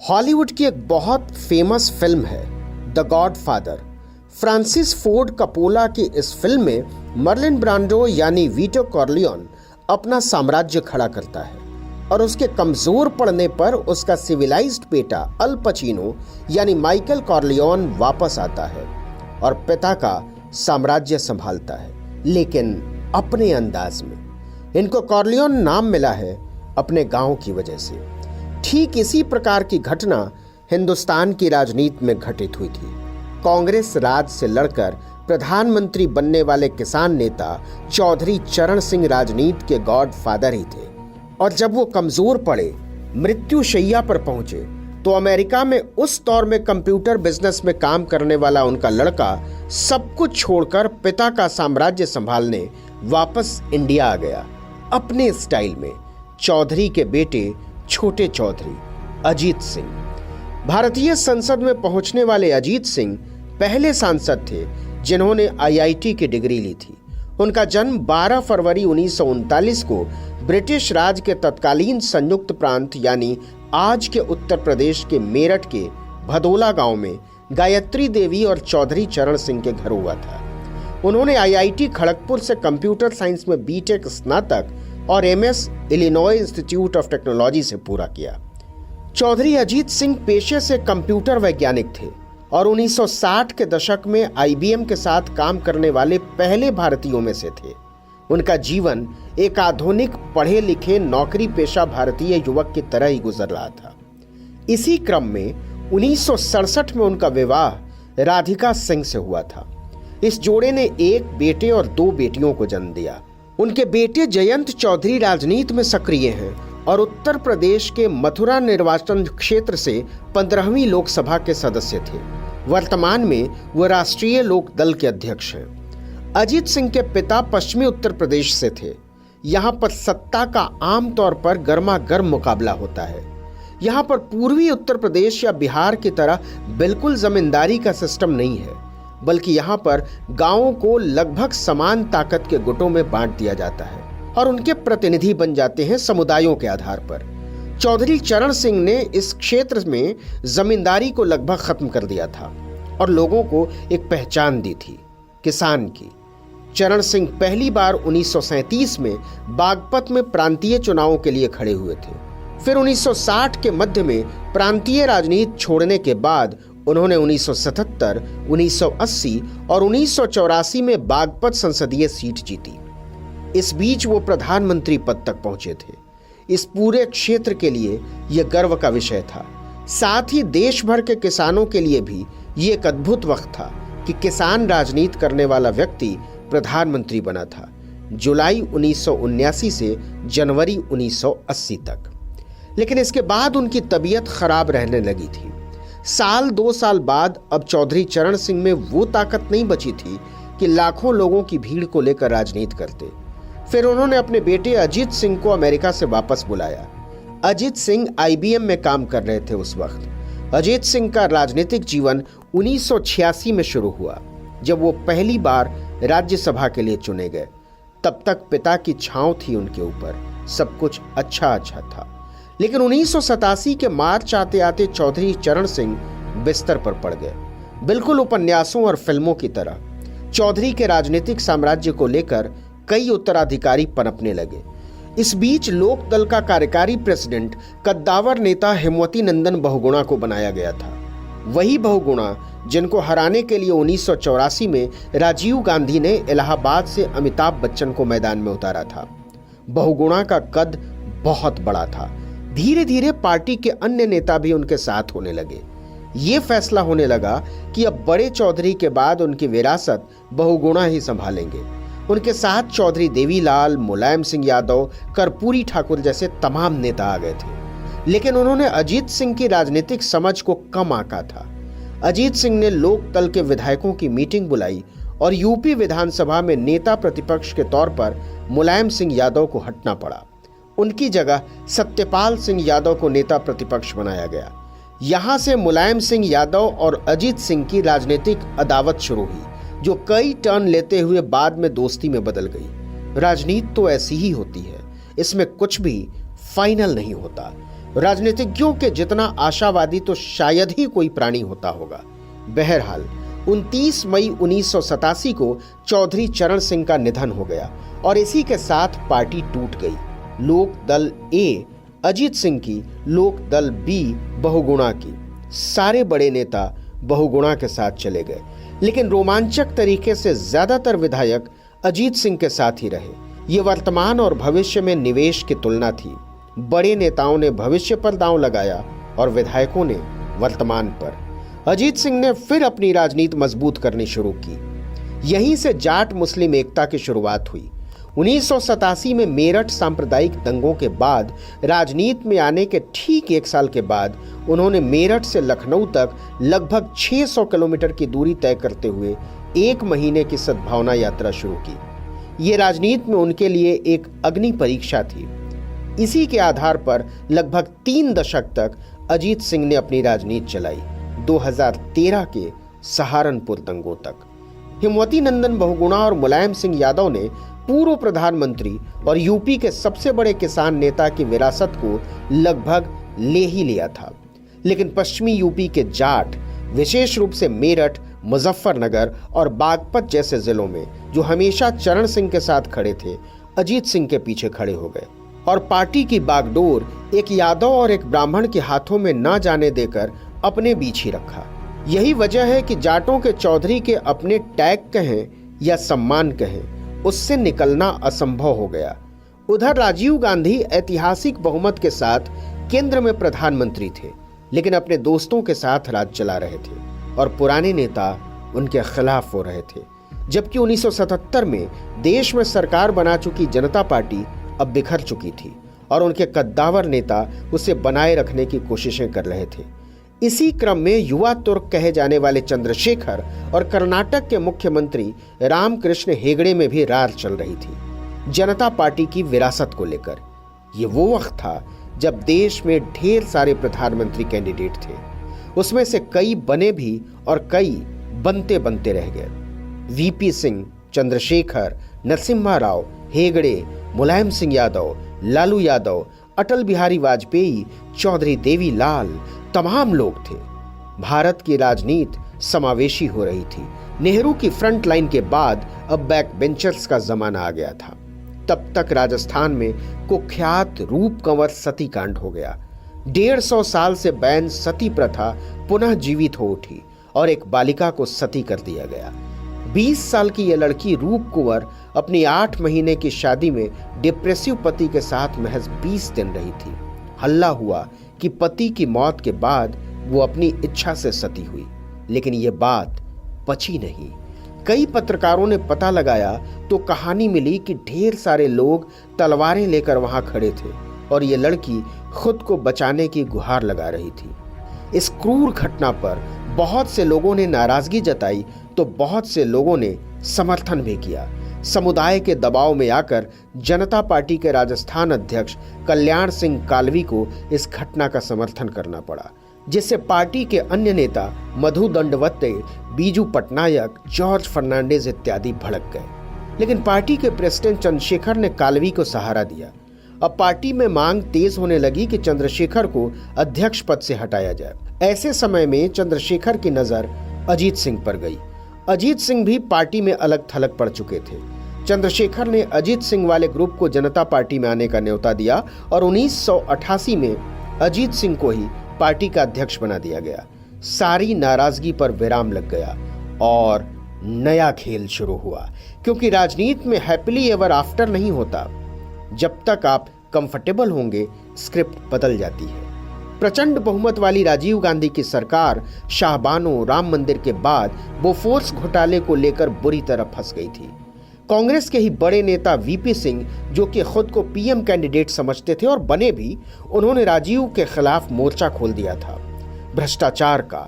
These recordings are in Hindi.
हॉलीवुड की एक बहुत फेमस फिल्म है the godfather. Francis Ford Coppola की इस फिल्म में मर्लिन ब्रांडो यानी वीटो कॉर्लियोन अपना साम्राज्य खड़ा करता है और उसके कमजोर पड़ने पर उसका सिविलाइज्ड बेटा अल पचिनो यानी माइकल कॉर्लियोन वापस आता है और पिता का साम्राज्य संभालता है, लेकिन अपने अंदाज में। इनको कॉर्लियोन नाम मिला है अपने गांव की वजह से। ठीक इसी प्रकार की घटना हिंदुस्तान की राजनीति में घटित हुई थी। कांग्रेस राज से लड़कर प्रधानमंत्री बनने वाले किसान नेता चौधरी चरण सिंह राजनीति के गॉडफादर ही थे, और जब वो कमजोर पड़े, मृत्युशैया पर पहुंचे, तो अमेरिका में उस दौर में कंप्यूटर बिजनेस में काम करने वाला उनका लड़का सब कुछ छोड़कर पिता का साम्राज्य संभालने वापस इंडिया आ गया, अपने स्टाइल में। चौधरी के बेटे छोटे चौधरी अजीत सिंह। भारतीय संसद में पहुंचने वाले अजीत सिंह पहले सांसद थे जिन्होंने आईआईटी की डिग्री ली थी। उनका जन्म 12 फरवरी 1939 को ब्रिटिश राज के तत्कालीन संयुक्त प्रांत यानी आज के उत्तर प्रदेश के मेरठ के भदोला गांव में गायत्री देवी और चौधरी चरण सिंह के घर हुआ था। उन्होंने आईआईटी खड़गपुर से कंप्यूटर साइंस में बीटेक स्नातक और MS Illinois institute of technology से पूरा किया। चौधरी अजीत सिंह पेशे से कंप्यूटर वैज्ञानिक थे और 1960 के दशक में आईबीएम के साथ काम करने वाले पहले भारतीयों में से थे। उनका जीवन एक आधुनिक पढ़े लिखे नौकरी पेशा भारतीय युवक की तरह ही गुजर रहा था। इसी क्रम में 1967 में उनका विवाह राधिका सिंह से हुआ था। इस जोड़े ने एक बेटे और 2 बेटियों को जन्म दिया। उनके बेटे जयंत चौधरी राजनीति में सक्रिय हैं और उत्तर प्रदेश के मथुरा निर्वाचन क्षेत्र से 15वीं लोकसभा के सदस्य थे। वर्तमान में वह राष्ट्रीय लोक दल के अध्यक्ष हैं। अजीत सिंह के पिता पश्चिमी उत्तर प्रदेश से थे। यहाँ पर सत्ता का आमतौर पर गर्मा गर्म मुकाबला होता है। यहाँ पर पूर्वी उत्तर प्रदेश या बिहार की तरह बिल्कुल जमींदारी का सिस्टम नहीं है, बल्कि यहाँ पर गांवों को लगभग समान ताकत के गुटों में बांट दिया जाता है और उनके प्रतिनिधि बन जाते हैं समुदायों के आधार पर। चौधरी चरण सिंह ने इस क्षेत्र में जमींदारी को लगभग खत्म कर दिया था और लोगों को एक पहचान दी थी, किसान की। चरण सिंह पहली बार 1937 में बागपत में प्रांतीय चुनावों के लिए खड़े हुए थे। फिर 1960 के मध्य में प्रांतीय राजनीति छोड़ने के बाद उन्होंने 1977, 1980 और 1984 में बागपत संसदीय सीट जीती। इस बीच वो प्रधानमंत्री पद तक पहुंचे थे। इस पूरे क्षेत्र के लिए यह गर्व का विषय था। साथ ही देश भर के किसानों के लिए भी ये एक अद्भुत वक्त था कि किसान राजनीति करने वाला व्यक्ति प्रधानमंत्री बना था, जुलाई 1979 से जनवरी 1980 तक। लेकिन इसके बाद उनकी तबीयत खराब रहने लगी थी। 2 साल बाद अब चौधरी चरण सिंह में वो ताकत नहीं बची थी कि लाखों लोगों की भीड़ को लेकर राजनीति करते। फिर उन्होंने अपने बेटे अजीत सिंह को अमेरिका से वापस बुलाया। अजीत सिंह आईबीएम में काम कर रहे थे उस वक्त। अजीत सिंह का राजनीतिक जीवन 1986 में शुरू हुआ, जब वो पहली बार राज्यसभा के लिए चुने गए। तब तक पिता की छांव थी उनके ऊपर, सब कुछ अच्छा था। लेकिन 1987 के मार्च आते आते चौधरी चरण सिंह बिस्तर पर पड़ गए, बिल्कुल उपन्यासों और फिल्मों की तरह। चौधरी के राजनीतिक साम्राज्य को लेकर कई उत्तराधिकारी पनपने लगे। इस बीच लोक दल का कार्यकारी प्रेसिडेंट कद्दावर नेता हेमवती नंदन बहुगुणा को बनाया गया था। वही बहुगुणा जिनको हराने के लिए 1984 में राजीव गांधी ने इलाहाबाद से अमिताभ बच्चन को मैदान में उतारा था। बहुगुणा का कद बहुत बड़ा था। धीरे धीरे पार्टी के अन्य नेता भी उनके साथ होने लगे। ये फैसला होने लगा कि अब बड़े चौधरी के बाद उनकी विरासत बहुगुणा ही संभालेंगे। उनके साथ चौधरी देवीलाल, मुलायम सिंह यादव, कर्पूरी ठाकुर जैसे तमाम नेता आ गए थे। लेकिन उन्होंने अजीत सिंह की राजनीतिक समझ को कम आंका था। अजीत सिंह ने लोक दल के विधायकों की मीटिंग बुलाई और यूपी विधानसभा में नेता प्रतिपक्ष के तौर पर मुलायम सिंह यादव को हटना पड़ा। उनकी जगह सत्यपाल सिंह यादव को नेता प्रतिपक्ष बनाया गया। यहां से मुलायम सिंह यादव और अजीत सिंह की राजनीतिक अदावत शुरू हुई, जो कई टर्न लेते हुए बाद में दोस्ती में बदल गई। राजनीति तो ऐसी ही होती है, इसमें कुछ भी फाइनल नहीं होता। राजनीतिज्ञों के जितना आशावादी तो शायद ही कोई प्राणी होता होगा। बहरहाल 29 मई 1987 को चौधरी चरण सिंह का निधन हो गया और इसी के साथ पार्टी टूट गई। लोक दल ए अजीत सिंह की, लोक दल बी बहुगुणा की। सारे बड़े नेता बहुगुणा के साथ चले गए, लेकिन रोमांचक तरीके से ज्यादातर विधायक अजीत सिंह के साथ ही रहे। ये वर्तमान और भविष्य में निवेश की तुलना थी। बड़े नेताओं ने भविष्य पर दांव लगाया और विधायकों ने वर्तमान पर। अजीत सिंह ने फिर अपनी राजनीति मजबूत करनी शुरू की। यहीं से जाट मुस्लिम एकता की शुरुआत हुई। 1987 में मेरठ सांप्रदायिक दंगों के बाद राजनीति में आने के ठीक 1 साल के बाद उन्होंने मेरठ से लखनऊ तक लगभग 600 किलोमीटर की दूरी तय करते हुए 1 महीने की सद्भावना यात्रा शुरू की। ये राजनीति में उनके लिए एक अग्नि परीक्षा थी। इसी के आधार पर लगभग 3 दशक तक अजीत सिंह ने अपनी राजनीति चलाई, 2013 के सहारनपुर दंगों तक। हिमवती नंदन बहुगुणा और मुलायम सिंह यादव ने पूर्व प्रधानमंत्री और यूपी के सबसे बड़े किसान नेता की विरासत को लगभग ले ही लिया था, लेकिन पश्चिमी यूपी के जाट, विशेष रूप से मेरठ, मुजफ्फरनगर और बागपत जैसे जिलों में जो हमेशा चरण सिंह के साथ खड़े थे, अजीत सिंह के पीछे खड़े हो गए और पार्टी की बागडोर एक यादव और एक ब्राह्मण के हाथों में न जाने देकर अपने बीच ही रखा। यही वजह है कि जाटों के चौधरी के अपने टैग कहें या सम्मान कहें, उससे निकलना असंभव हो गया। उधर राजीव गांधी ऐतिहासिक बहुमत के साथ केंद्र में प्रधानमंत्री थे, लेकिन अपने दोस्तों के साथ राज चला रहे थे और पुराने नेता उनके खिलाफ हो रहे थे। जबकि 1977 में देश में सरकार बना चुकी जनता पार्टी अब बिखर चुकी थी और उनके कद्दावर नेता उसे बनाए रखने की कोशिशें कर रहे थे। इसी क्रम में युवा तुर्क कहे जाने वाले चंद्रशेखर और कर्नाटक के मुख्यमंत्री रामकृष्ण हेगड़े में भी रार चल रही थी जनता पार्टी की विरासत को लेकर। ये वो वक्त था जब देश में ढेर सारे प्रधानमंत्री कैंडिडेट थे, उसमें से कई बने भी और कई बनते बनते रह गए। वीपी सिंह, चंद्रशेखर, नरसिम्हा राव, हेगड़े, मुलायम सिंह यादव, लालू यादव, अटल बिहारी वाजपेयी, चौधरी देवीलाल, तमाम लोग थे। भारत की राजनीति समावेशी हो रही थी। नेहरू की फ्रंट लाइन के बाद अब बैक बेंचर्स का जमाना आ गया था। तब तक राजस्थान में कुख्यात रूप कंवर सती कांड हो गया। 150 साल से बैन सती प्रथा पुनः जीवित हो उठी और एक बालिका को सती कर दिया गया। 20 साल की यह लड़की रूप कुंवर अपनी 8 महीने की शादी में डिप्रेसिव पति के साथ महज 20 दिन रही थी। हल्ला हुआ कि पति की मौत के बाद वो अपनी इच्छा से सती हुई, लेकिन ये बात पची नहीं। कई पत्रकारों ने पता लगाया तो कहानी मिली कि ढेर सारे लोग तलवारें लेकर वहां खड़े थे और ये लड़की खुद को बचाने की गुहार लगा रही थी। इस क्रूर घटना पर बहुत से लोगों ने नाराजगी जताई तो बहुत से लोगों ने समर्थन भी किया। समुदाय के दबाव में आकर जनता पार्टी के राजस्थान अध्यक्ष कल्याण सिंह कालवी को इस घटना का समर्थन करना पड़ा, जिससे पार्टी के अन्य नेता मधु दंडवते, बीजू पटनायक, जॉर्ज फर्नांडिस इत्यादि भड़क गए। लेकिन पार्टी के प्रेसिडेंट चंद्रशेखर ने कालवी को सहारा दिया। अब पार्टी में मांग तेज होने लगी कि चंद्रशेखर को अध्यक्ष पद से हटाया जाए। ऐसे समय में चंद्रशेखर की नजर अजीत सिंह पर गई। अजीत सिंह भी पार्टी में अलग थलग पड़ चुके थे। चंद्रशेखर ने अजीत सिंह वाले ग्रुप को जनता पार्टी में आने का न्योता दिया और 1988 में अजीत सिंह को ही पार्टी का अध्यक्ष बना दिया गया। सारी नाराजगी पर विराम लग गया और नया खेल शुरू हुआ, क्योंकि राजनीति में हैप्पीली एवर आफ्टर नहीं होता। जब तक आप कंफर्टेबल होंगे, स्क्रिप्ट बदल जाती है। प्रचंड बहुमत वाली राजीव गांधी की सरकार शाहबानो, राम मंदिर के बाद बोफोर्स घोटाले को लेकर बुरी तरह फंस गई थी। कांग्रेस के ही बड़े नेता वीपी सिंह, जो कि खुद को पीएम कैंडिडेट समझते थे और बने भी, उन्होंने राजीव के खिलाफ मोर्चा खोल दिया था भ्रष्टाचार का।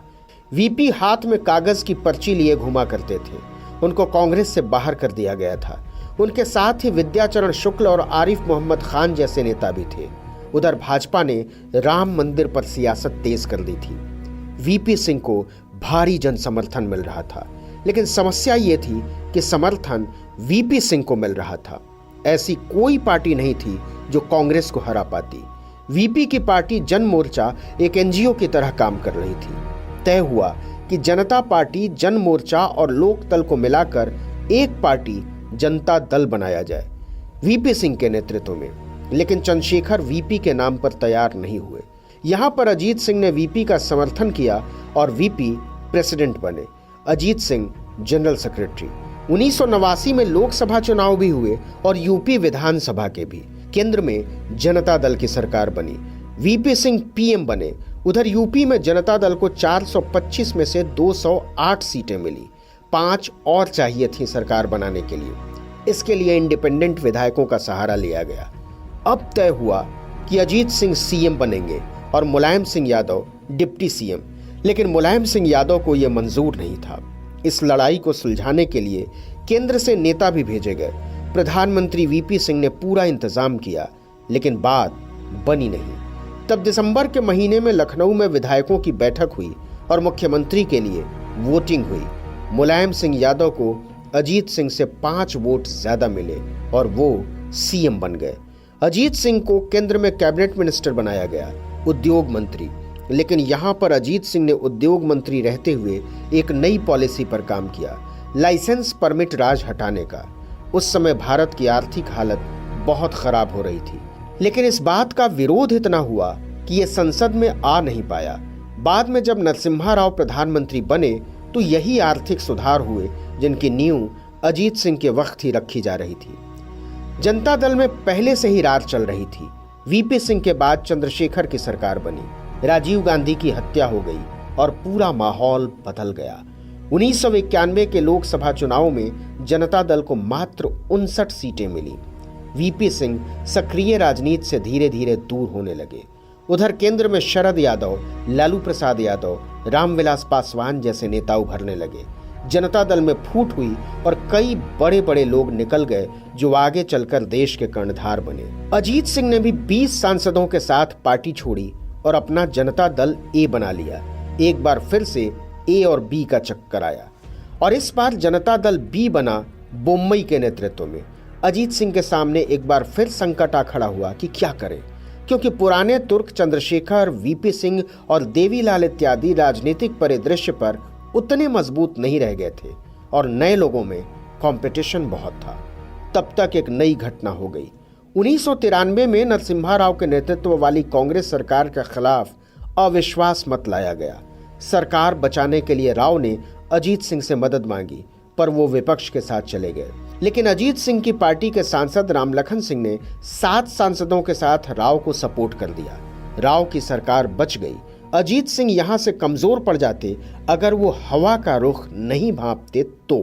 वीपी हाथ में कागज की पर्ची लिए घुमा करते थे। उनको कांग्रेस से बाहर कर दिया गया था। उनके साथ ही विद्याचरण शुक्ल और आरिफ मोहम्मद खान जैसे नेता भी थे। उधर भाजपा ने राम मंदिर पर सियासत तेज कर दी थी। वीपी सिंह को भारी जन समर्थन मिल रहा था, लेकिन समस्या ये थी कि समर्थन वीपी सिंह को मिल रहा था। ऐसी कोई पार्टी नहीं थी जो कांग्रेस को हरा पाती। वीपी की पार्टी जन मोर्चा एक एनजीओ की तरह काम कर रही थी। तय हुआ कि जनता पार्टी, जन मोर्चा और लोकदल को मिलाकर एक पार्टी जनता दल बनाया जाए वीपी सिंह के नेतृत्व में। लेकिन चंद्रशेखर वीपी के नाम पर तैयार नहीं हुए। यहां पर अजीत सिंह ने वीपी का समर्थन किया और वीपी प्रेसिडेंट बने, अजीत सिंह जनरल सेक्रेटरी। 1989 में लोकसभा चुनाव भी हुए और यूपी विधानसभा के भी। केंद्र में जनता दल की सरकार बनी, वीपी सिंह पीएम बने। उधर यूपी में जनता दल को 425 में से 208 सीटें मिली। 5 और चाहिए थी सरकार बनाने के लिए। इसके लिए इंडिपेंडेंट विधायकों का सहारा लिया गया। अब तय हुआ कि अजीत सिंह सीएम बनेंगे और मुलायम सिंह यादव डिप्टी सीएम। लेकिन मुलायम सिंह यादव को यह मंजूर नहीं था। इस लड़ाई को सुलझाने के लिए केंद्र से नेता भी भेजे गए। प्रधानमंत्री वीपी सिंह ने पूरा इंतजाम किया, लेकिन बात बनी नहीं। तब दिसंबर के महीने में लखनऊ में विधायकों की बैठक हुई और मुख्यमंत्री के लिए वोटिंग हुई। मुलायम सिंह यादव को अजीत सिंह से 5 वोट ज्यादा मिले और वो सीएम बन गए। अजीत सिंह को केंद्र में कैबिनेट मिनिस्टर बनाया गया, उद्योग मंत्री। लेकिन यहां पर अजीत सिंह ने उद्योग मंत्री रहते हुए एक नई पॉलिसी पर काम किया, लाइसेंस परमिट राज हटाने का। उस समय भारत की आर्थिक हालत बहुत खराब हो रही थी। लेकिन इस बात का विरोध इतना हुआ कि यह संसद में आ नहीं पाया। बाद में जब नरसिम्हा राव प्रधानमंत्री बने तो यही आर्थिक सुधार हुए जिनकी नींव अजीत सिंह के वक्त ही रखी जा रही थी। जनता दल में पहले से ही रार चल रही थी। वीपी सिंह के बाद चंद्रशेखर की सरकार बनी, राजीव गांधी की हत्या हो गई और पूरा माहौल बदल गया। 1991 के लोकसभा चुनाव में जनता दल को मात्र 59 सीटें मिली। वीपी सिंह सक्रिय राजनीति से धीरे धीरे दूर होने लगे। उधर केंद्र में शरद यादव, लालू प्रसाद यादव, रामविलास पासवान जैसे नेता उभरने लगे। जनता दल में फूट हुई और कई बड़े बड़े लोग निकल गए जो आगे चलकर देश के कर्णधार बने। अजीत सिंह ने भी 20 सांसदों के साथ पार्टी छोड़ी और अपना जनता दल ए बना लिया। एक बार फिर से ए और बी का चक्कर आया और इस बार जनता दल बी बना बोम्मई के नेतृत्व में। अजीत सिंह के सामने एक बार फिर संकट आ खड़ा हुआ कि क्या करें, क्योंकि पुराने तुर्क चंद्रशेखर, वीपी सिंह और देवीलाल इत्यादि राजनीतिक परिदृश्य पर उतने मजबूत नहीं रह गए थे और नए लोगों में कंपटीशन बहुत था। तब तक एक नई घटना हो गई। 1993 में नरसिम्हा राव के नेतृत्व वाली कांग्रेस सरकार के खिलाफ अविश्वास मत लाया गया। सरकार बचाने के लिए राव ने अजीत सिंह से मदद मांगी, पर वो विपक्ष के साथ चले गए। लेकिन अजीत सिंह की पार्टी के सांसद रामलखन सिंह ने 7 सांसदों के साथ राव को सपोर्ट कर दिया। राव की सरकार बच गई। अजीत सिंह यहां से कमजोर पड़ जाते अगर वो हवा का रुख नहीं भांपते तो।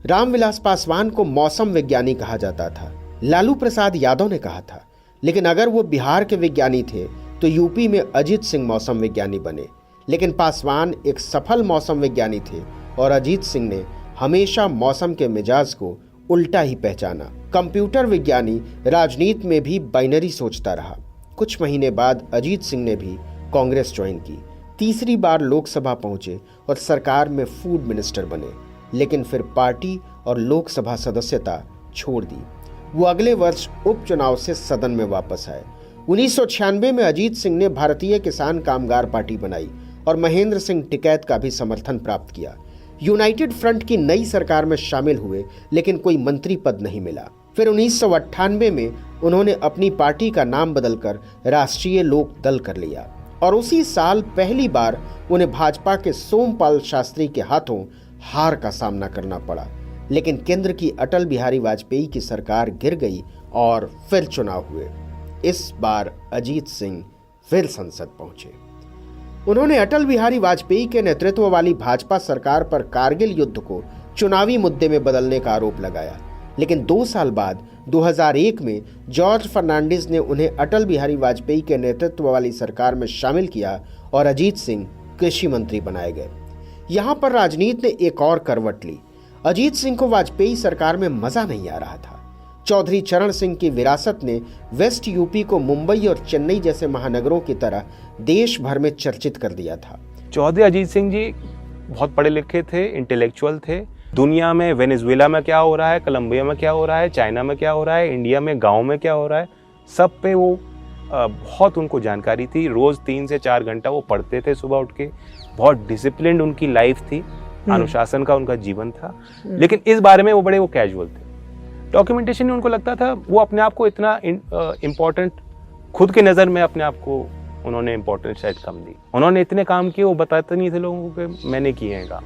रामविलास पासवान को मौसम विज्ञानी कहा जाता था, लालू प्रसाद यादव ने कहा था। लेकिन अगर वो बिहार के विज्ञानी थे तो यूपी में अजीत सिंह मौसम विज्ञानी बने। लेकिन पासवान एक सफल मौसम विज्ञानी थे और अजीत सिंह ने हमेशा मौसम के मिजाज को उल्टा ही पहचाना। कंप्यूटर विज्ञानी राजनीति में भी बाइनरी सोचता रहा। कुछ महीने बाद अजीत सिंह ने भी कांग्रेस ज्वाइन की। तीसरी बार लोकसभा पहुंचे और सरकार में फूड मिनिस्टर बने। लेकिन फिर पार्टी और लोकसभा सदस्यता छोड़ दी। वो अगले वर्ष उपचुनाव से सदन में वापस आए। 1996 में अजीत सिंह ने भारतीय किसान कामगार पार्टी बनाई और महेंद्र सिंह टिकैत का भी समर्थन प्राप्त किया। यूनाइटेड फ्रंट की नई सरकार में शामिल हुए, लेकिन कोई मंत्री पद नहीं मिला। फिर 1998 में उन्होंने अपनी पार्टी का नाम बदलकर राष्ट्रीय लोक दल कर लिया और उसी साल पहली बार उन्हें भाजपा के सोमपाल शास्त्री के हाथों हार का सामना करना पड़ा। लेकिन केंद्र की अटल बिहारी वाजपेयी की सरकार गिर गई और फिर चुनाव हुए। इस बार अजीत सिंह फिर संसद पहुंचे। उन्होंने अटल बिहारी वाजपेयी के नेतृत्व वाली भाजपा सरकार पर कारगिल युद्ध को चुनावी मुद्दे में बदलने का आरोप लगाया। लेकिन 2 साल बाद 2001 में जॉर्ज फर्नांडिस ने उन्हें अटल बिहारी वाजपेयी के नेतृत्व वाली सरकार में शामिल किया और अजीत सिंह कृषि मंत्री बनाए गए। यहां पर राजनीति ने एक और करवट ली। अजीत सिंह को वाजपेयी सरकार में मजा नहीं आ रहा था। चौधरी चरण सिंह की विरासत ने वेस्ट यूपी को मुंबई और चेन्नई जैसे महानगरों की तरह देश भर में चर्चित कर दिया था। चौधरी अजीत सिंह जी बहुत पढ़े लिखे थे, इंटेलेक्चुअल थे। दुनिया में वेनेजुएला में क्या हो रहा है, कोलंबिया में क्या हो रहा है, चाइना में क्या हो रहा है, इंडिया में गांव में क्या हो रहा है, सब पे वो बहुत उनको जानकारी थी। रोज़ 3 से 4 घंटा वो पढ़ते थे सुबह उठ के। बहुत डिसिप्लिन्ड उनकी लाइफ थी, अनुशासन का उनका जीवन था। लेकिन इस बारे में वो कैजुअल थे। डॉक्यूमेंटेशन में उनको लगता था वो अपने आप को इतना इम्पोर्टेंट, खुद के नज़र में अपने आप को उन्होंने इम्पोर्टेंस शायद कम दी। उन्होंने इतने काम किए, वो बताते नहीं थे लोगों को कि मैंने किए हैं काम।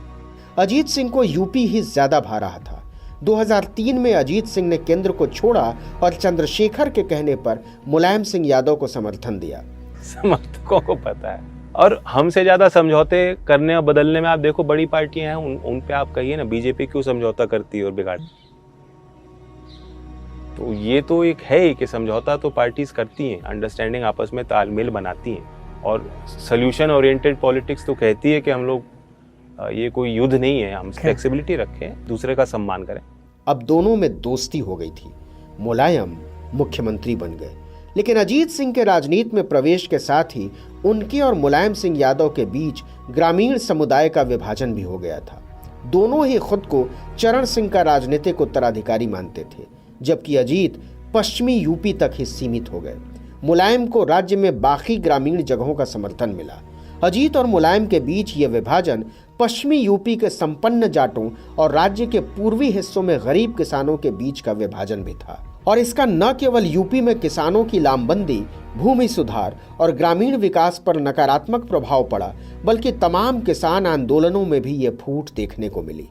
अजीत सिंह को यूपी ही ज्यादा भा रहा था। 2003 में अजीत सिंह ने केंद्र को छोड़ा और चंद्रशेखर के कहने पर मुलायम सिंह यादव को समर्थन दिया। समर्थकों को पता है, और हमसे ज्यादा समझौते करने और बदलने में आप देखो बड़ी पार्टियां हैं, उन पे आप कहिए ना बीजेपी क्यों समझौता करती है और बिगाड़ती। तो ये तो एक है ही कि समझौता तो पार्टीज करती हैं, अंडरस्टैंडिंग आपस में तालमेल बनाती हैं, और सोल्यूशन ओरिएंटेड पॉलिटिक्स तो कहती है कि हम लोग ये कोई युद्ध नहीं है, हम फ्लेक्सिबिलिटी रखें, दूसरे का सम्मान करें। अब दोनों में दोस्ती हो गई थी। मुलायम मुख्यमंत्री बन गए, लेकिन अजीत सिंह के राजनीति में प्रवेश के साथ ही उनके और मुलायम सिंह यादव के बीच ग्रामीण समुदाय का विभाजन भी हो गया था। दोनों ही खुद को चरण सिंह का राजनीतिक उत्तराधिकारी मानते थे, जबकि अजीत पश्चिमी यूपी तक ही सीमित हो गए। मुलायम को राज्य में बाकी ग्रामीण जगहों का समर्थन मिला। अजीत और मुलायम के बीच यह विभाजन पश्चिमी यूपी के संपन्न जाटों और राज्य के पूर्वी हिस्सों में गरीब किसानों के बीच का विभाजन भी था, और इसका न केवल यूपी में किसानों की लामबंदी, भूमि सुधार और ग्रामीण विकास पर नकारात्मक प्रभाव पड़ा, बल्कि तमाम किसान आंदोलनों में भी ये फूट देखने को मिली।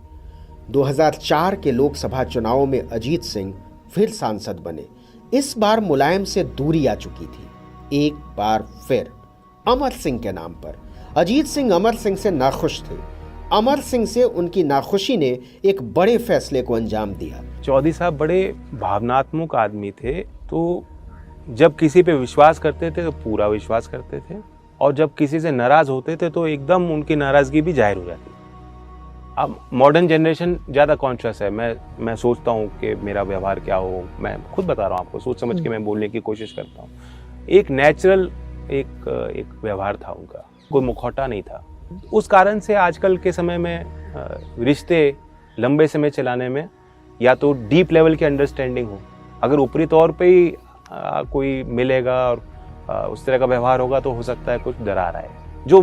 2004 के लोकसभा चुनावों में अजीत सिंह फिर सांसद बने। इस बार मुलायम से दूरी आ चुकी थी। एक बार फिर अमर सिंह के नाम पर। अजीत सिंह अमर सिंह से नाखुश थे। अमर सिंह से उनकी नाखुशी ने एक बड़े फैसले को अंजाम दिया। चौधरी साहब बड़े भावनात्मक आदमी थे, तो जब किसी पे विश्वास करते थे तो पूरा विश्वास करते थे, और जब किसी से नाराज होते थे तो एकदम उनकी नाराजगी भी जाहिर हो जाती। अब मॉडर्न जनरेशन ज़्यादा कॉन्शियस है। मैं सोचता हूँ कि मेरा व्यवहार क्या हो, मैं खुद बता रहा हूँ आपको, सोच समझ के मैं बोलने की कोशिश करता हूँ। एक नेचुरल एक व्यवहार था उनका, कोई मुखौटा नहीं था। उस कारण से आजकल के समय में रिश्ते लंबे समय चलाने में या तो डीप लेवल की अंडरस्टैंडिंग हो, अगर ऊपरी तौर पे ही कोई मिलेगा और उस तरह का व्यवहार होगा तो हो सकता है कुछ दरार आए, जो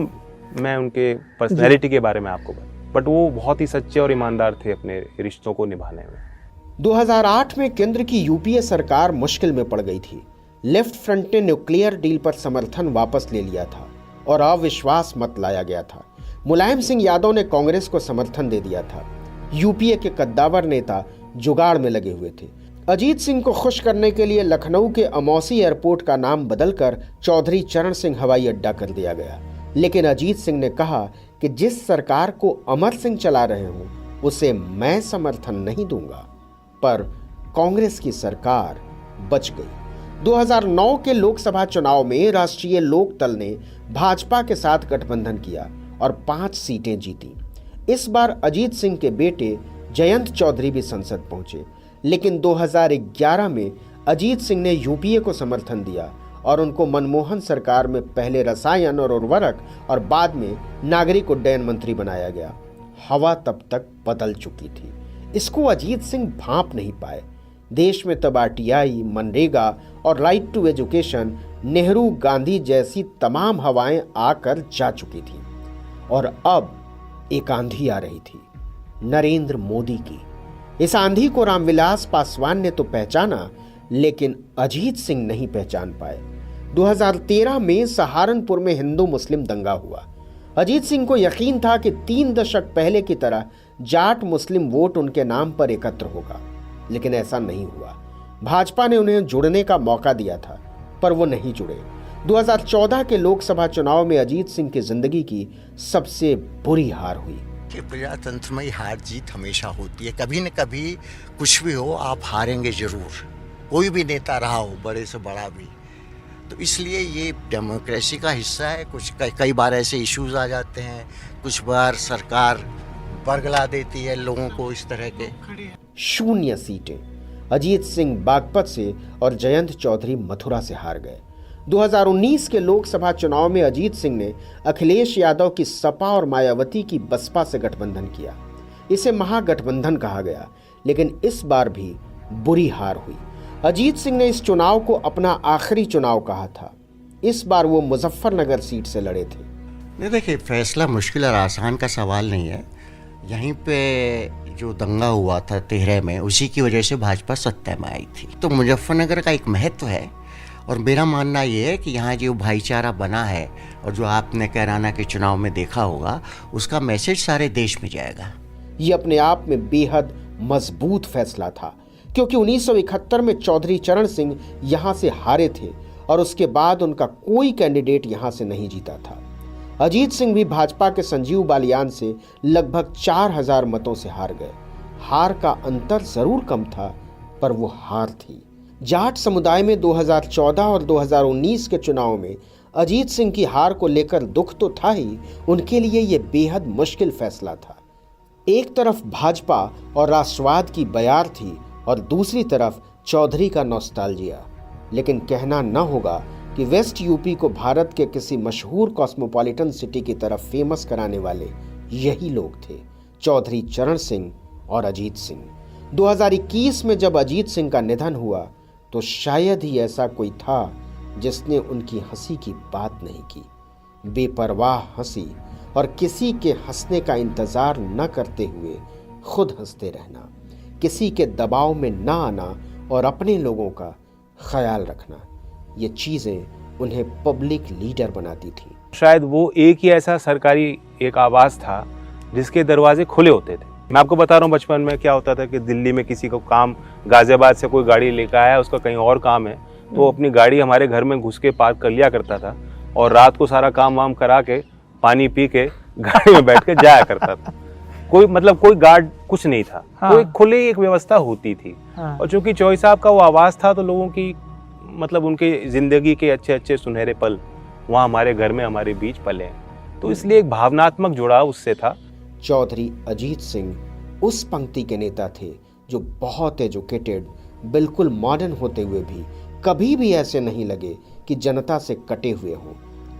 मैं उनके पर्सनैलिटी के बारे में आपको बट वो बहुत ही सच्चे और ईमानदार थे अपने रिश्तों को निभाने में। 2008 में केंद्र की यूपीए सरकार मुश्किल में पड़ गई थी। लेफ्ट फ्रंट ने न्यूक्लियर डील पर समर्थन वापस ले लिया था और अविश्वास मत लाया गया था। मुलायम सिंह यादव ने कांग्रेस को समर्थन दे दिया था। यूपीए के कद्दावर नेता जुगाड़ में लगे हुए थे। अजीत सिंह को खुश करने के लिए लखनऊ के अमौसी एयरपोर्ट का नाम बदलकर चौधरी चरण सिंह हवाई अड्डा कर दिया गया। लेकिन अजीत सिंह ने कहा कि जिस सरकार को अमर सिंह चला रहे हों उसे मैं समर्थन नहीं दूंगा। पर कांग्रेस की सरकार बच गई। 2009 के लोकसभा चुनाव में राष्ट्रीय लोकदल ने भाजपा के साथ गठबंधन किया और 5 सीटें जीती। इस बार अजीत सिंह के बेटे जयंत चौधरी भी संसद पहुंचे, लेकिन 2011 में अजीत सिंह ने यूपीए को समर्थन दिया और उनको मनमोहन सरकार में पहले रसायन और उर्वरक और बाद में नागरिक उड्डयन मंत्री बनाया गया। हवा तब तक बदल चुकी थी। इसको अजीत सिंह भांप नहीं पाए। देश में तब आरटीआई, मनरेगा और right to education, Nehru Gandhi जैसी तमाम हवाएं आकर जा चुकी थी और अब एक आंधी आ रही थी, नरेंद्र मोदी की। इस आंधी को रामविलास पासवान ने तो पहचाना, लेकिन अजीत सिंह नहीं पहचान पाए। 2013 में सहारनपुर में हिंदू मुस्लिम दंगा हुआ। अजीत सिंह को यकीन था कि 3 दशक पहले की तरह जाट मुस्लिम वोट उनके नाम पर एकत्र होगा, लेकिन ऐसा नहीं हुआ। भाजपा ने उन्हें जुड़ने का मौका दिया था, पर वो नहीं जुड़े। 2014 के लोकसभा चुनाव में अजीत सिंह की जिंदगी की सबसे बुरी हार हुई। कि प्रजातंत्र में हार जीत हमेशा होती है, कभी न कभी कुछ भी हो आप हारेंगे जरूर, कोई भी नेता रहा हो, बड़े से बड़ा भी। तो इसलिए ये डेमोक्रेसी का हिस्सा है। कुछ कई बार ऐसे इश्यूज आ जाते हैं, कुछ बार सरकार बरगला देती है लोगों को इस तरह के। 0 सीटें अजीत सिंह बागपत से और जयंत चौधरी मथुरा से हार गए। 2019 के लोकसभा चुनाव में अजीत सिंह ने अखिलेश यादव की सपा और मायावती की बसपा से गठबंधन किया। इसे महागठबंधन कहा गया, लेकिन इस बार भी बुरी हार हुई। अजीत सिंह ने इस चुनाव को अपना आखिरी चुनाव कहा था। इस बार वो मुजफ्फरनगर सीट से लड़े थे। नहीं, देखिए, फैसला मुश्किल और आसान का सवाल नहीं है। यहीं पे जो दंगा हुआ था 13 में, उसी की वजह से भाजपा सत्ता में आई थी। तो मुजफ्फरनगर का एक महत्व है और मेरा मानना ये है कि यहाँ जो भाईचारा बना है और जो आपने कैराना के चुनाव में देखा होगा, उसका मैसेज सारे देश में जाएगा। ये अपने आप में बेहद मजबूत फैसला था, क्योंकि 1971 में चौधरी चरण सिंह यहाँ से हारे थे और उसके बाद उनका कोई कैंडिडेट यहाँ से नहीं जीता था। अजीत सिंह भी भाजपा के संजीव बालियान से लगभग 4000 मतों से हार गए। हार का अंतर जरूर कम था, पर वो हार थी। जाट समुदाय में 2014 और 2019 के चुनाव में अजीत सिंह की हार को लेकर दुख तो था ही, उनके लिए ये बेहद मुश्किल फैसला था। एक तरफ भाजपा और राष्ट्रवाद की बयार थी और दूसरी तरफ चौधरी का नॉस्टैल्जिया। लेकिन कहना न होगा कि वेस्ट यूपी को भारत के किसी मशहूर कॉस्मोपॉलिटन सिटी की तरफ फेमस कराने वाले यही लोग थे, चौधरी चरण सिंह और अजीत सिंह। 2021 में जब अजीत सिंह का निधन हुआ तो शायद ही ऐसा कोई था जिसने उनकी हंसी की बात नहीं की। बेपरवाह हंसी और किसी के हंसने का इंतजार न करते हुए खुद हंसते रहना, किसी के दबाव में न आना और अपने लोगों का ख्याल रखना, ये चीजें उन्हें पब्लिक लीडर बनाती थी। शायद वो एक ही ऐसा सरकारी एक आवास था जिसके दरवाजे खुले होते थे। मैं आपको बता रहा हूँ, बचपन में क्या होता था कि दिल्ली में किसी को काम, गाजियाबाद से कोई गाड़ी लेकर आया, उसका कहीं और काम है, तो अपनी गाड़ी हमारे घर में घुस के पार्क कर लिया करता था और रात को सारा काम वाम करा के पानी पी के गाड़ी में बैठ के जाया करता था। कोई गार्ड कुछ नहीं था। हाँ। कोई खुली एक व्यवस्था होती थी। हाँ। और चूंकि चौधरी साहब का वो आवास था तो लोगों की उनके जिंदगी के अच्छे अच्छे सुनहरे पल वहाँ हमारे घर में हमारे बीच पले हैं, तो इसलिए एक भावनात्मक जुड़ाव उससे था। चौधरी अजीत सिंह उस पंक्ति के नेता थे जो बहुत एजुकेटेड, बिल्कुल मॉडर्न होते हुए भी कभी भी ऐसे नहीं लगे कि जनता से कटे हुए हों।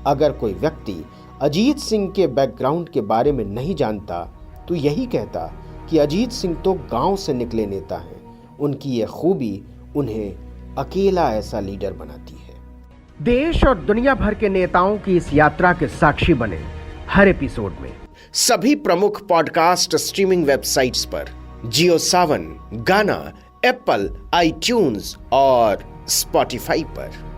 अगर कोई व्यक्ति अजीत सिंह के बैकग्राउंड के बारे में नहीं जानता तो यही कहता कि अजीत सिंह तो गांव से निकले नेता हैं। उनकी यह खूबी उन्हें अकेला ऐसा लीडर बनाती है। देश और दुनिया भर के नेताओं की इस यात्रा के साक्षी बने हर एपिसोड में सभी प्रमुख पॉडकास्ट स्ट्रीमिंग वेबसाइट्स पर, जियो सावन, गाना, एप्पल, आईट्यून्स और स्पॉटिफाई पर।